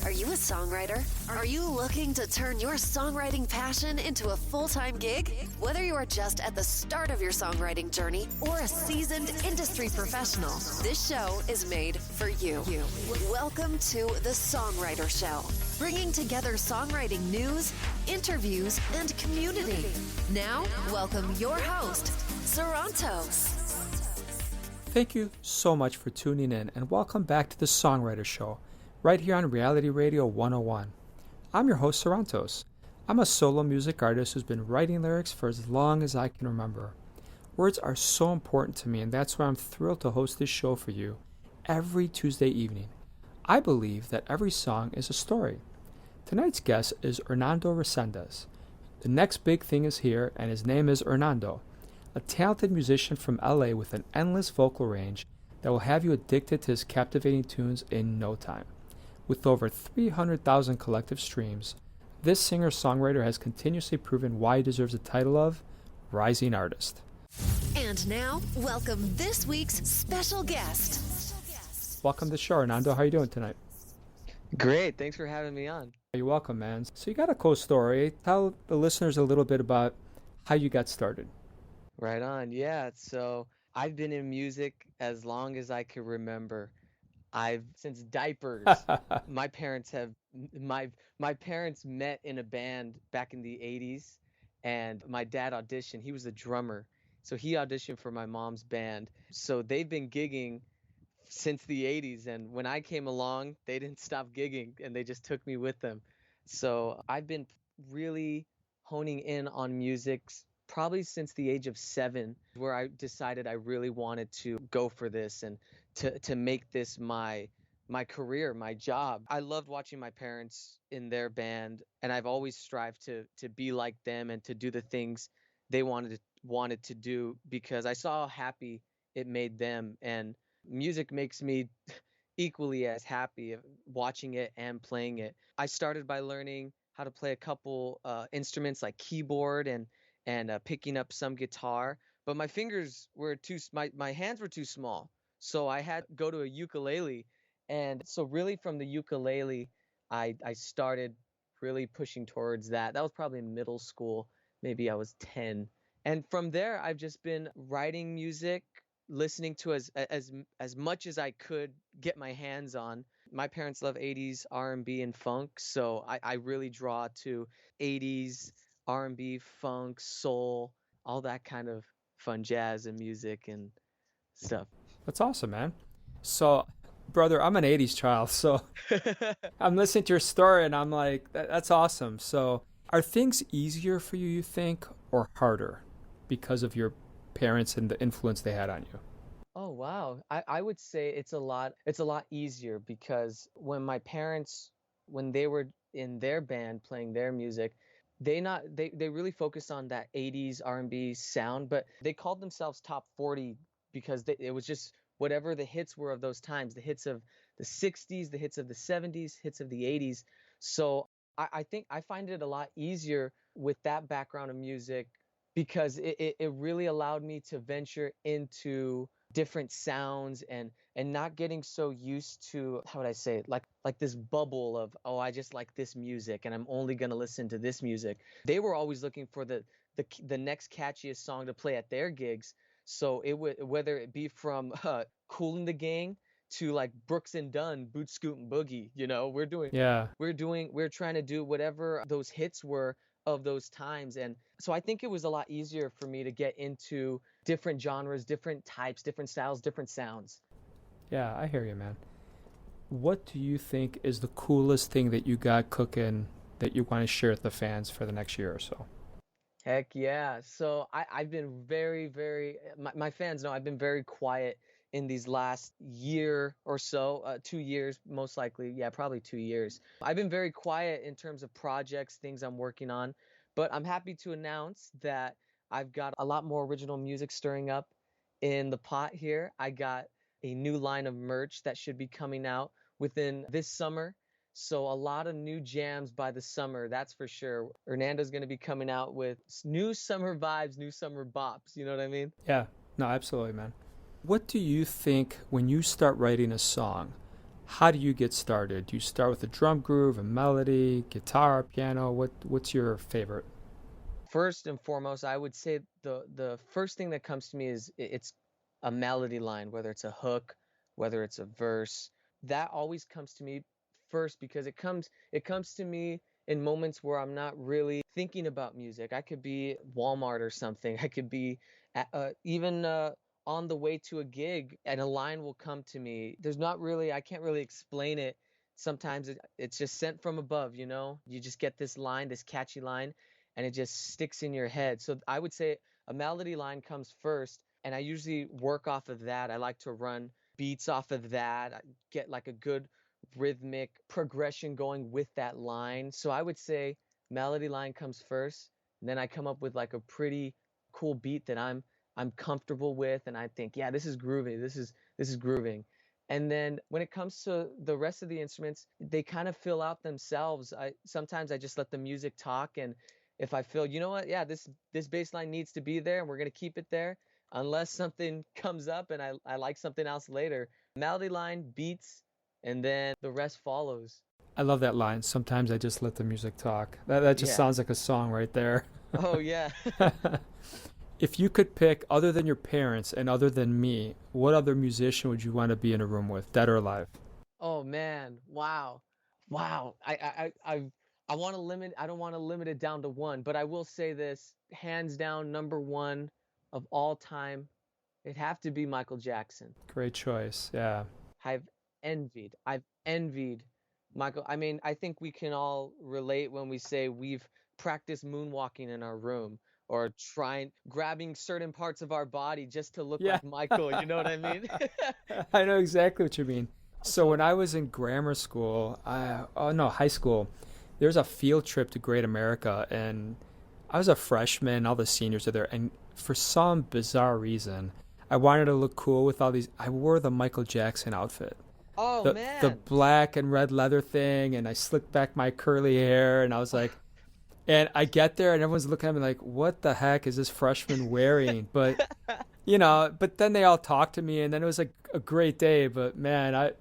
Are you a songwriter? Are you looking to turn your songwriting passion into a full-time gig? Whether you are just at the start of your songwriting journey or a seasoned industry professional, this show is made for you. Welcome to the Songwriter Show, bringing together songwriting news, interviews, and community. Now, welcome your host, Sarantos. Thank you so much for tuning in, and welcome back to the Songwriter Show, right here on Reality Radio 101. I'm your host, Sarantos. I'm a solo music artist who's been writing lyrics for as long as I can remember. Words are so important to me, and that's why I'm thrilled to host this show for you every Tuesday evening. I believe that every song is a story. Tonight's guest is Ernando Recendez. The next big thing is here, and his name is Ernando, a talented musician from LA with an endless vocal range that will have you addicted to his captivating tunes in no time. With over 300,000 collective streams, this singer-songwriter has continuously proven why he deserves the title of Rising Artist. And now, welcome this week's special guest. Welcome to the show, Ernando. How are you doing tonight? Great. Thanks for having me on. You're welcome, man. So you got a cool story. Tell the listeners a little bit about how you got started. Right on. Yeah. So I've been in music as long as I can remember. Since diapers. My parents met in a band back in the 80s, and my dad auditioned. He was a drummer. So he auditioned for my mom's band. So they've been gigging since the 80s, and when I came along, they didn't stop gigging, and they just took me with them. So I've been really honing in on music probably since the age of 7, where I decided I really wanted to go for this and to make this my career, my job. I loved watching my parents in their band, and I've always strived to be like them and to do the things they wanted to do, because I saw how happy it made them, and music makes me equally as happy watching it and playing it. I started by learning how to play a couple instruments like keyboard and picking up some guitar, but my fingers were my hands were too small. So I had to go to a ukulele. And so really from the ukulele, I started really pushing towards that. That was probably in middle school. Maybe I was 10. And from there, I've just been writing music, listening to as much as I could get my hands on. My parents love 80s R&B and funk, so I really draw to 80s R&B, funk, soul, all that kind of fun jazz and music and stuff. That's awesome, man. So, brother, I'm an 80s child, so I'm listening to your story and I'm like, that's awesome. So are things easier for you think, or harder because of your parents and the influence they had on you? Oh, wow. I would say it's a lot easier, because when my parents, when they were in their band playing their music, they really focused on that 80s R&B sound, but they called themselves top 40 because it was just whatever the hits were of those times, the hits of the 60s, the hits of the 70s, hits of the 80s. So I think I find it a lot easier with that background of music, because it really allowed me to venture into different sounds and not getting so used to, how would I say it, like this bubble of, oh, I just like this music and I'm only going to listen to this music. They were always looking for the next catchiest song to play at their gigs. So it would, whether it be from Kool and the Gang to like Brooks and Dunn, Boot Scoot and Boogie, we're trying to do whatever those hits were of those times. And so I think it was a lot easier for me to get into different genres, different types, different styles, different sounds. Yeah, I hear you, man. What do you think is the coolest thing that you got cooking that you want to share with the fans for the next year or so? Heck yeah. So I've been very, very, my fans know I've been very quiet in these last year or so, 2 years, most likely. Yeah, probably 2 years. I've been very quiet in terms of projects, things I'm working on, but I'm happy to announce that I've got a lot more original music stirring up in the pot here. I got a new line of merch that should be coming out within this summer. So a lot of new jams by the summer, that's for sure. Hernando's going to be coming out with new summer vibes, new summer bops. You know what I mean? Yeah, no, absolutely, man. What do you think when you start writing a song? how do you get started? Do you start with a drum groove, a melody, guitar, piano? What's your favorite? First and foremost, I would say the first thing that comes to me is it's a melody line, whether it's a hook, whether it's a verse. That always comes to me first because it comes to me in moments where I'm not really thinking about music. I could be at Walmart or something. I could be even on the way to a gig, and a line will come to me. I can't really explain it. Sometimes it's just sent from above, you know? You just get this line, this catchy line, and it just sticks in your head. So I would say a melody line comes first, and I usually work off of that. I like to run beats off of that, get like a good rhythmic progression going with that line. So I would say melody line comes first, and then I come up with like a pretty cool beat that I'm comfortable with, and I think, yeah, this is groovy. This is grooving. And then when it comes to the rest of the instruments, they kind of fill out themselves. I sometimes I just let the music talk, and if I feel, you know what, yeah, this bass line needs to be there, and we're gonna keep it there, unless something comes up and I like something else later. Melody line, beats, and then the rest follows. I love that line. Sometimes I just let the music talk. That just Yeah. sounds like a song right there. Oh yeah. If you could pick, other than your parents and other than me, what other musician would you want to be in a room with, dead or alive? Oh man. Wow. Wow. I want to limit. I don't want to limit it down to one, but I will say this, hands down, number one of all time, it'd have to be Michael Jackson. Great choice. Yeah. I've envied Michael. I mean, I think we can all relate when we say we've practiced moonwalking in our room or trying grabbing certain parts of our body just to look Yeah. like Michael. You know what I mean? I know exactly what you mean. So So, when I was in grammar school, oh no, high school, there was a field trip to Great America, and I was a freshman. All the seniors are there, and for some bizarre reason, I wanted to look cool with all these. I wore the Michael Jackson outfit, oh the man. black and red leather thing, and I slicked back my curly hair, and I was like, and I get there, and everyone's looking at me like, "What the heck is this freshman wearing?" But then they all talked to me, and then it was like a great day. But man, I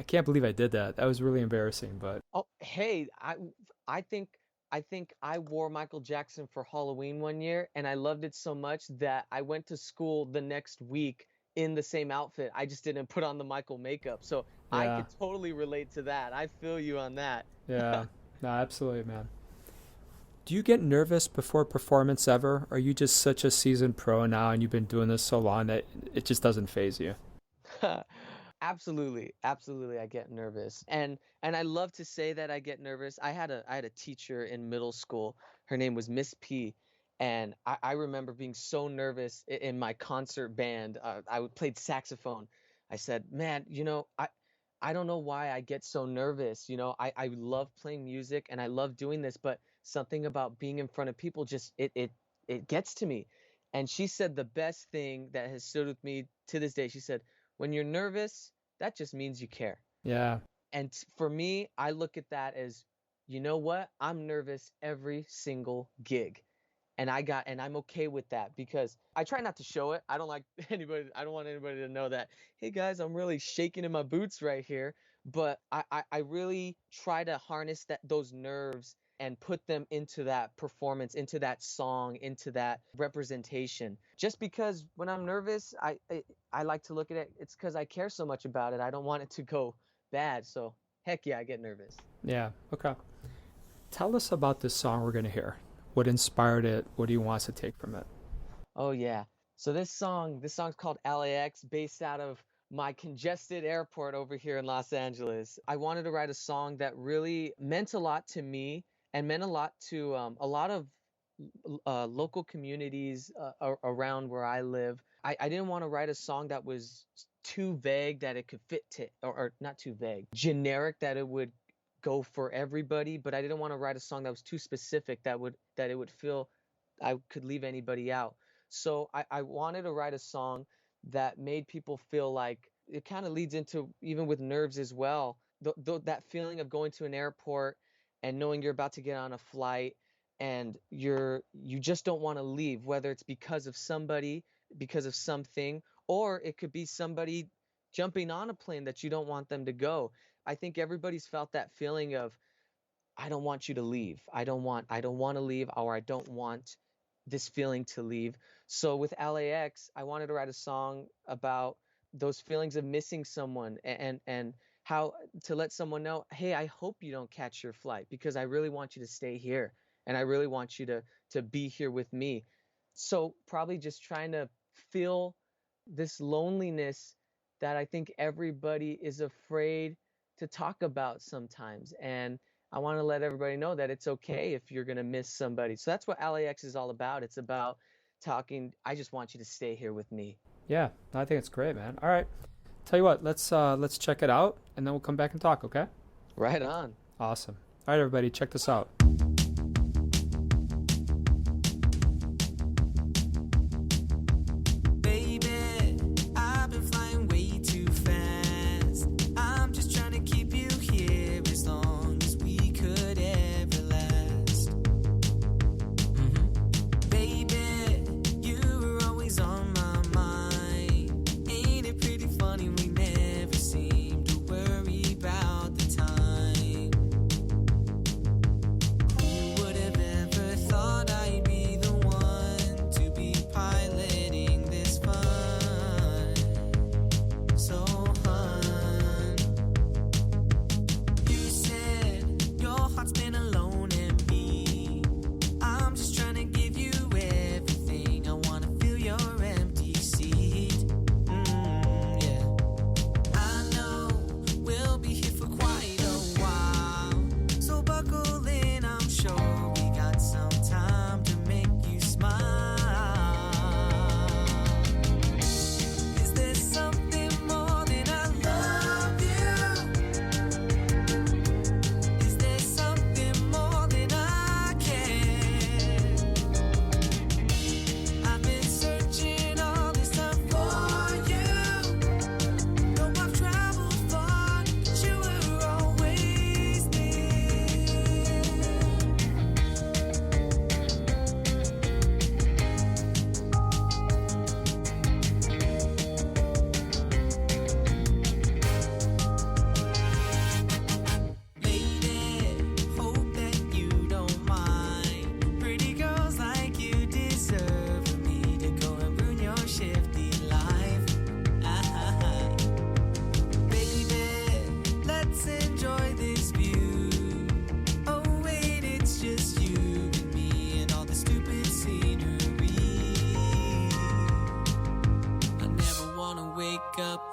can't believe I did that. That was really embarrassing. But Oh, hey, I think I wore Michael Jackson for Halloween one year, and I loved it so much that I went to school the next week in the same outfit. I just didn't put on the Michael makeup. So I yeah, could totally relate to that. I feel you on that. yeah, no, absolutely, man. Do you get nervous before a performance ever? Or are you just such a seasoned pro now, and you've been doing this so long that it just doesn't phase you? Absolutely, absolutely, I get nervous. And I love to say that I get nervous. I had a teacher in middle school. Her name was Miss P, and I remember being so nervous in my concert band. Played saxophone. I said, "Man, I don't know why I get so nervous. I love playing music and I love doing this, but something about being in front of people just it gets to me." And she said the best thing that has stood with me to this day. She said, "When you're nervous, that just means you care." Yeah, And for me, I look at that as, you know what? I'm nervous every single gig. And I'm okay with that because I try not to show it. I don't want anybody to know that, hey guys, I'm really shaking in my boots right here. But I really try to harness those nerves and put them into that performance, into that song, into that representation. Just because when I'm nervous, I like to look at it, it's because I care so much about it. I don't want it to go bad. So heck yeah, I get nervous. yeah. Okay. Tell us about this song we're gonna hear. What inspired it? What do you want us to take from it? Oh yeah. So this song's called LAX, based out of my congested airport over here in Los Angeles. I wanted to write a song that really meant a lot to me and meant a lot to a lot of local communities around where I live. I didn't want to write a song that was too vague that it could fit to, or not too vague, generic that it would go for everybody, but I didn't want to write a song that was too specific that it would feel I could leave anybody out. So I wanted to write a song that made people feel like it kind of leads into even with nerves as well. That feeling of going to an airport and knowing you're about to get on a flight and you just don't want to leave, whether it's because of somebody, because of something, or it could be somebody jumping on a plane that you don't want them to go. I think everybody's felt that feeling of, I don't want you to leave. I don't want to leave, or I don't want this feeling to leave. So with LAX, I wanted to write a song about those feelings of missing someone, and how to let someone know, hey, I hope you don't catch your flight, because I really want you to stay here, and I really want you to be here with me. So probably just trying to feel this loneliness that I think everybody is afraid to talk about sometimes. And I want to let everybody know that it's okay if you're going to miss somebody. So that's what LAX is all about. It's about talking, I just want you to stay here with me. Yeah, I think it's great, man. All right. Tell you what, let's check it out, and then we'll come back and talk, okay? Right on. Awesome. All right, everybody, check this out.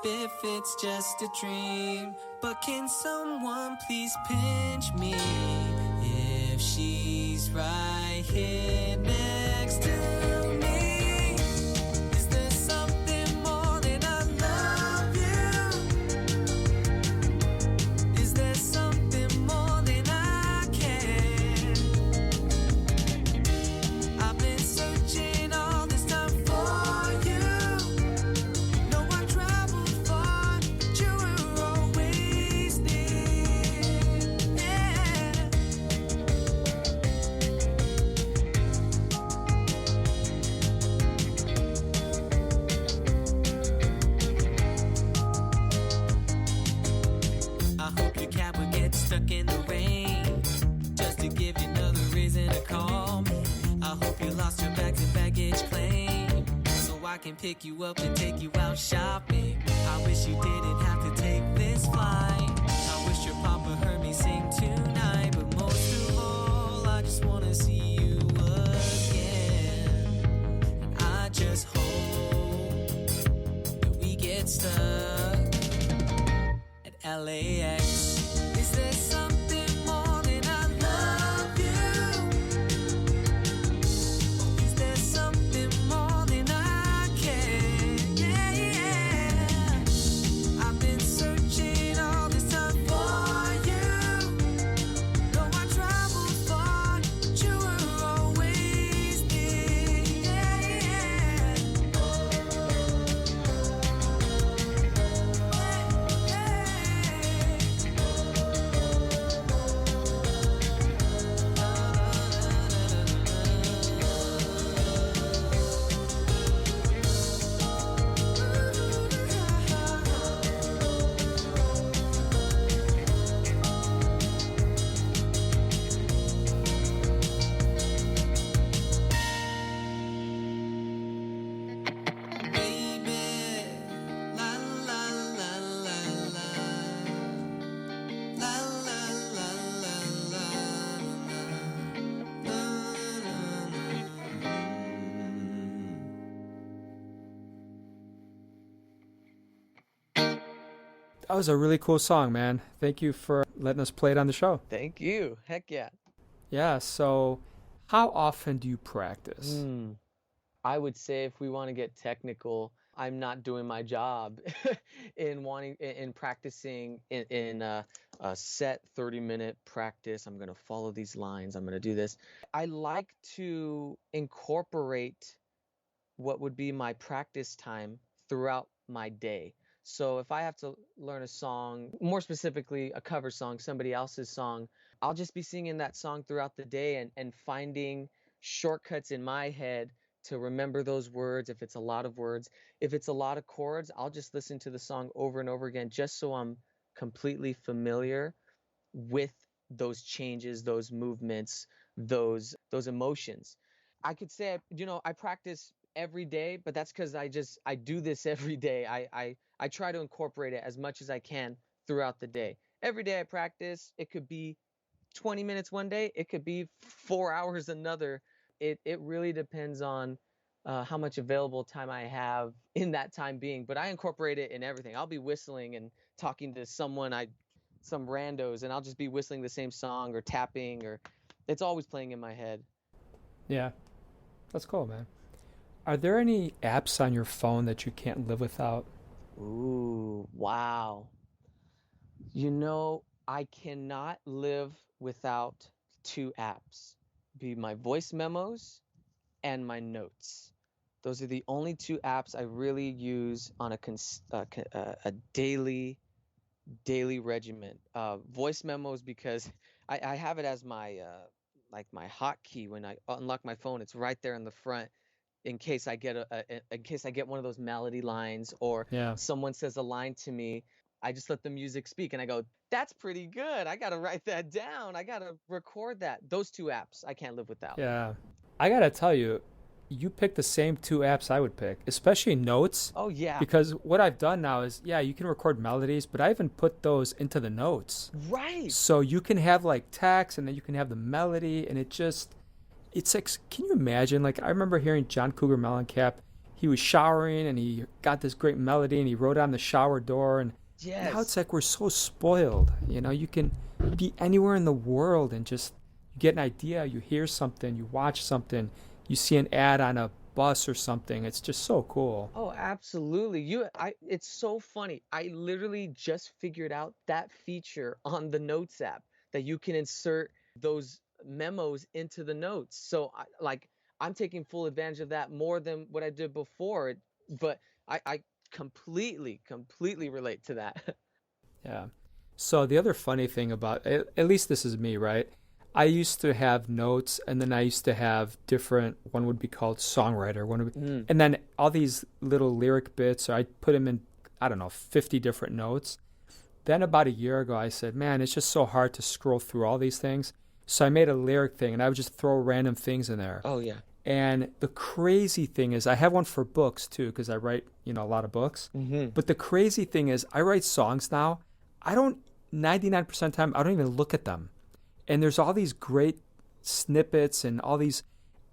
If it's just a dream, but can someone please pinch me if she's right here next to me? Is there something more than I love you? Is there something more than I care? I've been searching all this time for you. No, I traveled far, but you were always near. Yeah. I hope your cab would get stuck in the rain, just to give you another reason to call me. I hope you lost your bags and baggage claim, so I can pick you up and take you out shopping. I wish you didn't have to take this flight. I wish your papa heard me sing tonight, but most of all, I just wanna see you again. And I just hope that we get stuck at LAX. Is there something more than I love you? Or is there something more than I care? Yeah, yeah. I've been searching all this time for you. That was a really cool song, man. Thank you for letting us play it on the show. Thank you. Heck yeah. Yeah, so how often do you practice? I would say if we want to get technical, I'm not doing my job in practicing in a set 30-minute practice. I'm going to follow these lines. I'm going to do this. I like to incorporate what would be my practice time throughout my day. So if I have to learn a song, more specifically a cover song, somebody else's song, I'll just be singing that song throughout the day and finding shortcuts in my head to remember those words. If it's a lot of words, if it's a lot of chords, I'll just listen to the song over and over again just so I'm completely familiar with those changes, those movements, those emotions. I could say, I practice every day, but that's because I do this every day. I try to incorporate it as much as I can throughout the day. Every day I practice. It could be 20 minutes one day. It could be 4 hours another. It really depends on how much available time I have in that time being. But I incorporate it in everything. I'll be whistling and talking to some randos, and I'll just be whistling the same song or tapping, or it's always playing in my head. Yeah, that's cool, man. Are there any apps on your phone that you can't live without? Ooh, wow. I cannot live without two apps. Be my voice memos and my notes. Those are the only two apps I really use on a daily regimen. Voice memos because I have it as my my hotkey. When I unlock my phone, it's right there in the front in case I get one of those melody lines, or someone says a line to me. I just let the music speak and I go, that's pretty good. I got to write that down. I got to record that. Those two apps I can't live without. Yeah. I got to tell you, you picked the same two apps I would pick, especially notes. Oh, yeah. Because what I've done now is, you can record melodies, but I even put those into the notes. Right. So you can have like text and then you can have the melody, and it's like, can you imagine? Like, I remember hearing John Cougar Mellencamp. He was showering and he got this great melody and he wrote on the shower door, and yes. Now it's like we're so spoiled. You can be anywhere in the world and just get an idea. You hear something, you watch something, you see an ad on a bus or something. It's just so cool. Oh, absolutely. It's so funny. I literally just figured out that feature on the Notes app, that you can insert those memos into the notes. So I'm taking full advantage of that more than what I did before. But I completely relate to that. Yeah. So the other funny thing about, at least this is me, right? I used to have notes, and then I used to have different, one would be called Songwriter, and then all these little lyric bits, or I'd put them in, 50 different notes. Then about a year ago, I said, man, it's just so hard to scroll through all these things. So I made a lyric thing, and I would just throw random things in there. Oh, yeah. And the crazy thing is, I have one for books too, because I write, a lot of books. Mm-hmm. But the crazy thing is, I write songs now. 99% of the time, I don't even look at them. And there's all these great snippets and all these.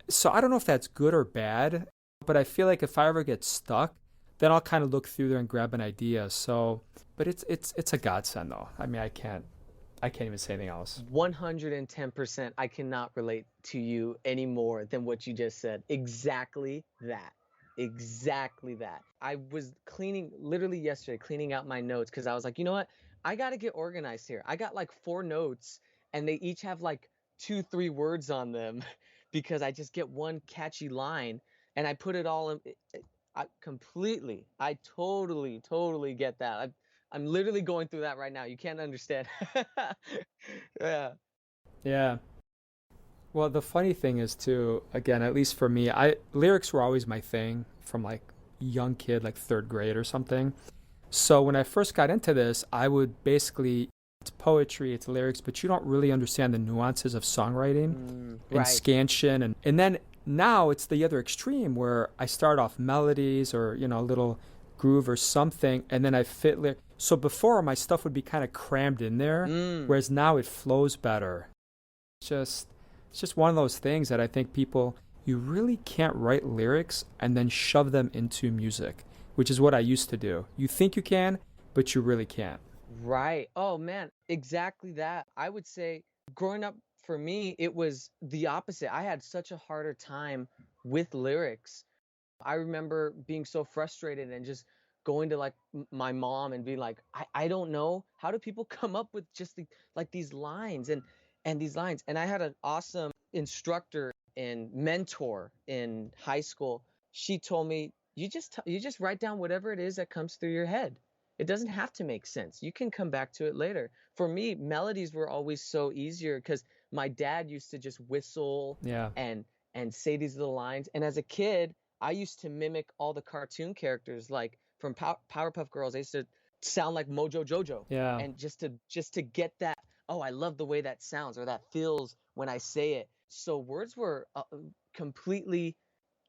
So I don't know if that's good or bad, but I feel like if I ever get stuck, then I'll kind of look through there and grab an idea. So, but it's a godsend though. I mean, I can't even say anything else. 110%. I cannot relate to you any more than what you just said. Exactly that. I was literally yesterday, cleaning out my notes because I was like, you know what? I got to get organized here. I got like 4 notes and they each have like 2-3 words on them because I just get one catchy line and I put it all in. I totally get that. I'm literally going through that right now. You can't understand. Yeah. Well, the funny thing is too, again, at least for me, lyrics were always my thing from like young kid, like 3rd grade or something. So when I first got into this, I would basically, it's poetry, it's lyrics, but you don't really understand the nuances of songwriting and scansion. And then now it's the other extreme where I start off melodies or, a little groove or something, and then I fit lyrics. So before, my stuff would be kind of crammed in there, whereas now it flows better. It's just one of those things that I think you really can't write lyrics and then shove them into music, which is what I used to do. You think you can, but you really can't. Right. Oh man, exactly that. I would say growing up for me, it was the opposite. I had such a harder time with lyrics. I remember being so frustrated and just going to like my mom and being like, I don't know, how do people come up with just like these lines and these lines. And I had an awesome instructor and mentor in high school. She told me, you just write down whatever it is that comes through your head. It doesn't have to make sense. You can come back to it later. For me, melodies were always so easier because my dad used to just whistle Yeah. and say these little lines. And as a kid, I used to mimic all the cartoon characters, like from Powerpuff Girls. I used to sound like Mojo Jojo, Yeah. and just to get that. Oh, I love the way that sounds or that feels when I say it. So words were completely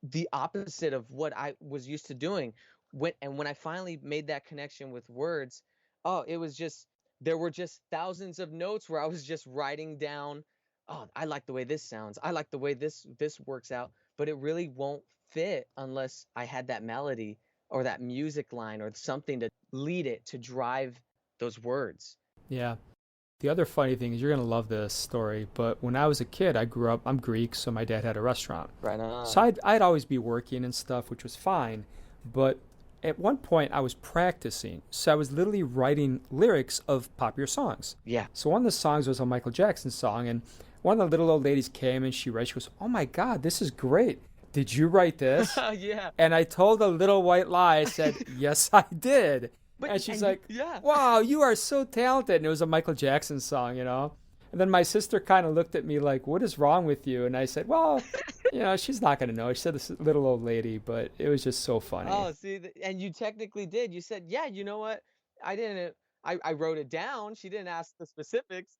the opposite of what I was used to doing. When I finally made that connection with words, oh, it was just there were just thousands of notes where I was just writing down, oh, I like the way this sounds. I like the way this works out, but it really won't fit unless I had that melody or that music line or something to lead it to drive those words. Yeah. The other funny thing is you're going to love this story, but when I was a kid, I grew up, I'm Greek, so my dad had a restaurant. Right on. So I'd always be working and stuff, which was fine. But at one point, I was practicing. So I was literally writing lyrics of popular songs. Yeah. So one of the songs was a Michael Jackson song, and one of the little old ladies came and she goes, "Oh my God, this is great. Did you write this?" Yeah. And I told a little white lie. I said, "Yes, I did." And she's like, yeah. "Wow, you are so talented." And it was a Michael Jackson song, you know. And then my sister kind of looked at me like, "What is wrong with you?" And I said, "Well, you know, she's not going to know." She said, "This little old lady," but it was just so funny. Oh, see, and you technically did. You said, yeah, you know what? I didn't, I wrote it down. She didn't ask the specifics.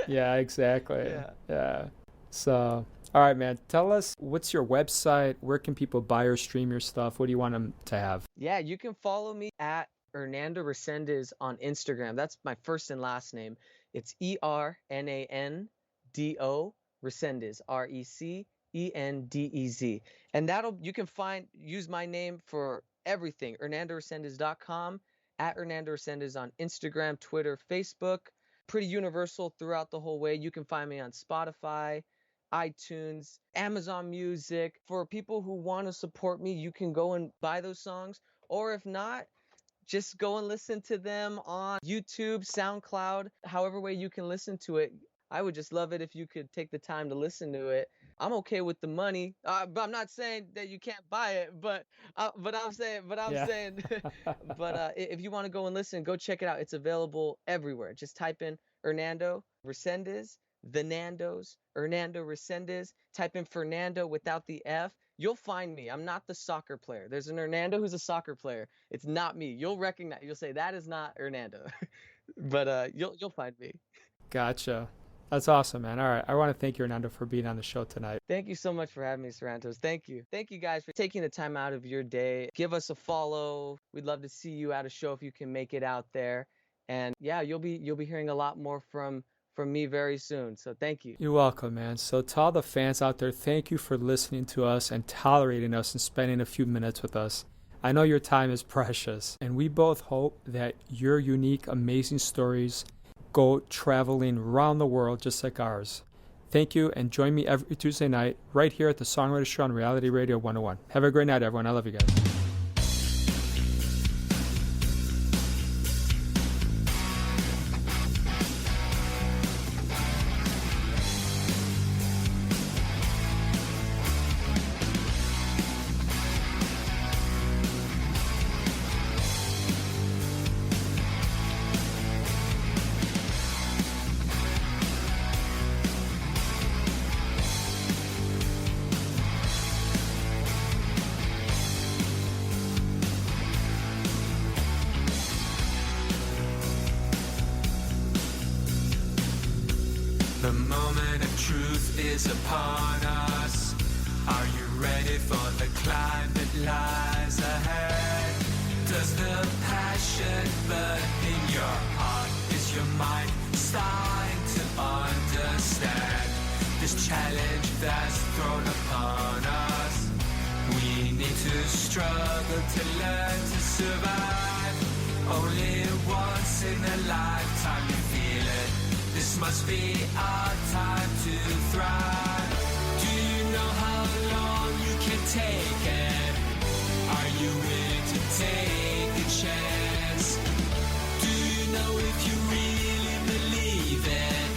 Yeah, exactly. Yeah. Yeah. So, all right, man, tell us, what's your website? Where can people buy or stream your stuff? What do you want them to have? Yeah, you can follow me at Ernando Recendez on Instagram. That's my first and last name. It's Ernando Recendez, Recendez. And you can use my name for everything. HernandoRecendez.com, at Ernando Recendez on Instagram, Twitter, Facebook. Pretty universal throughout the whole way. You can find me on Spotify, iTunes, Amazon Music. For people who want to support me, you can go and buy those songs. Or if not, just go and listen to them on YouTube, SoundCloud, however way you can listen to it. I would just love it if you could take the time to listen to it. I'm okay with the money, but I'm not saying that you can't buy it. But I'm saying, if you want to go and listen, go check it out. It's available everywhere. Just type in Ernando Recendez, the Nandos, Ernando Recendez. Type in Fernando without the F. You'll find me. I'm not the soccer player. There's an Ernando who's a soccer player. It's not me. You'll recognize. You'll say that is not Ernando, but you'll find me. Gotcha. That's awesome, man. All right. I want to thank you, Ernando, for being on the show tonight. Thank you so much for having me, Sorrentos. Thank you. Thank you guys for taking the time out of your day. Give us a follow. We'd love to see you at a show if you can make it out there. And yeah, you'll be hearing a lot more from me very soon. So thank you. You're welcome, man. So to all the fans out there, thank you for listening to us and tolerating us and spending a few minutes with us. I know your time is precious, and we both hope that your unique, amazing stories go traveling around the world just like ours. Thank you, and join me every Tuesday night right here at the Songwriter Show on Reality Radio 101. Have a great night, everyone. I love you guys. The moment of truth is upon us. Are you ready for the climb that lies ahead? Does the passion burn in your heart? Is your mind starting to understand this challenge that's thrown upon us? We need to struggle to learn to survive. Only once in a lifetime you feel it. This must be our time to thrive. Do you know how long you can take it? Are you willing to take a chance? Do you know if you really believe it?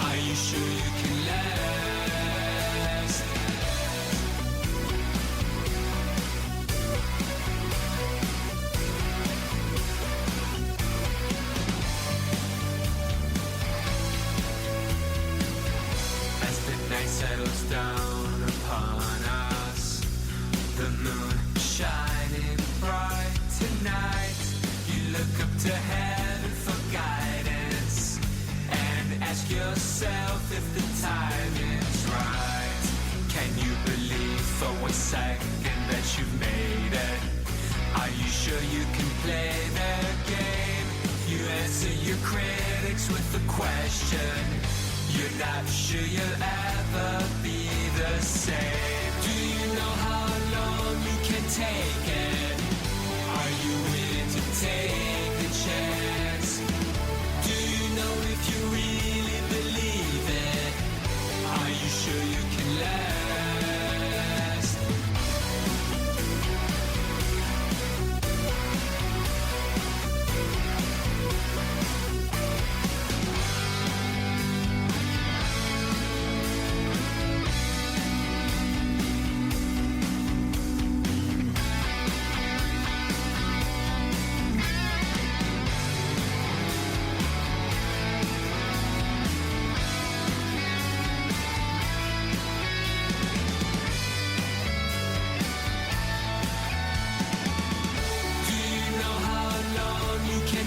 Are you sure you can last? As the night settles down upon us, the moon shining bright tonight, you look up to heaven for guidance and ask yourself if the time is right. Can you believe for 1 second that you've made it? Are you sure you can play their game? You answer your critics with the question. You're not sure you'll ever be the same. Do you know how long you can take it? Are you willing to take the chance? Do you know if you really believe it? Are you sure you can last?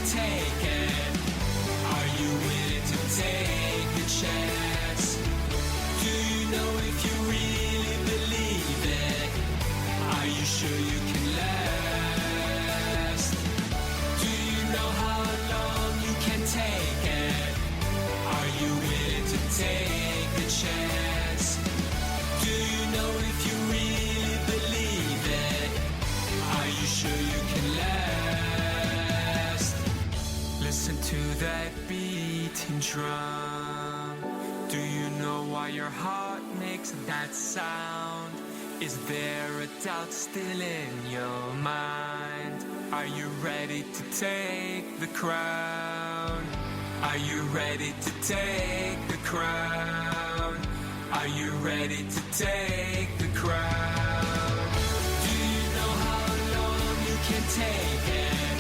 Take it. Are you willing to take the chance? Do you know if you really believe it? Are you sure you can last? Do you know how long you can take it? Are you willing to take the chance? Do you know if you really believe it? Are you sure you can last? Listen to that beating drum. Do you know why your heart makes that sound? Is there a doubt still in your mind? Are you ready to take the crown? Are you ready to take the crown? Are you ready to take the crown? Do you know how long you can take it?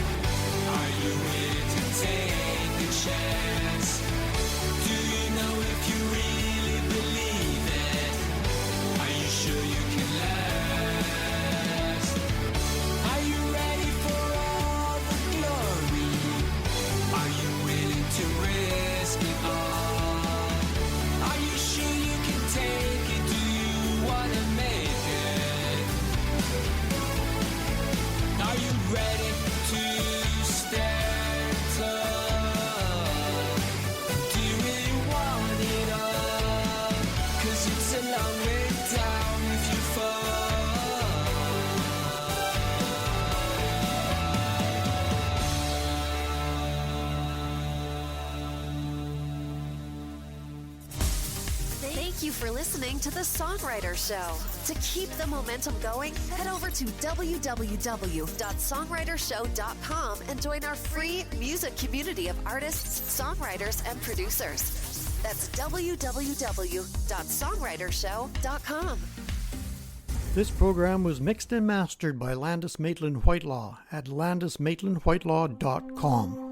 Are you willing to take a chance? Do you know if you really believe it? Are you sure you can last? Are you ready for all the glory? Are you willing to risk it all? Are you sure you can take it? Do you wanna make it? Are you ready to stand tall? Do you really want it all? 'Cause it's a long way down if you Thank you for listening to The Songwriter Show. To keep the momentum going, head over to www.songwritershow.com and join our free music community of artists, songwriters, and producers. That's www.songwritershow.com. This program was mixed and mastered by Landis Maitland Whitelaw at landismaitlandwhitelaw.com.